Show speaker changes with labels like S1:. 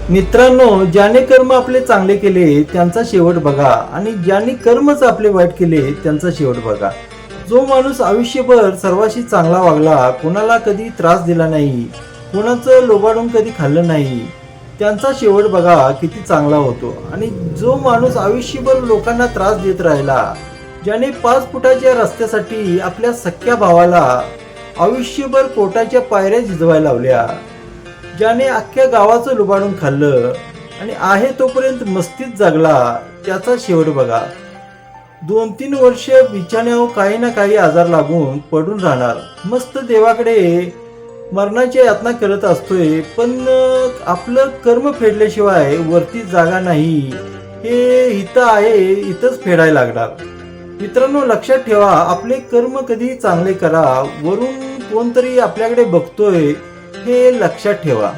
S1: मित्रांनो, ज्याने कर्म आपले चांगले केले त्यांचा शेवट बघा आणि ज्याने कर्मच आपले वाईट केले त्यांचा शेवट बघा. जो माणूस आयुष्यभर सर्वांशी चांगला वागला, कोणाला कधी त्रास दिला नाही, कोणाचं लोबाडून कधी खाल्लं नाही, त्यांचा शेवट बघा किती चांगला होतो. आणि जो माणूस आयुष्यभर लोकांना त्रास देत राहिला, ज्याने 5 फुटाच्या रस्त्यासाठी आपल्या सख्या भावाला आयुष्यभर कोर्टाच्या पायऱ्या झिजवायला लावल्या, ज्याने अख्ख्या गावाचं लुबाडून खाल्लं आणि आहे तोपर्यंत मस्तीत जगला, त्याचा शेवट बघा. 2-3 वर्ष बिछाण्यावर काही ना काही आजार लागून पडून राहणार, मस्त देवाकडे मरणाची यातना करत असतोय, पण आपलं कर्म फेडल्याशिवाय वरती जागा नाही, हे इथं आहे, इथंच फेडायला लागणार. मित्रांनो, लक्षात ठेवा, आपले कर्म कधी चांगले करा, वरून कोणतरी आपल्याकडे बघतोय हे लक्षात ठेवा.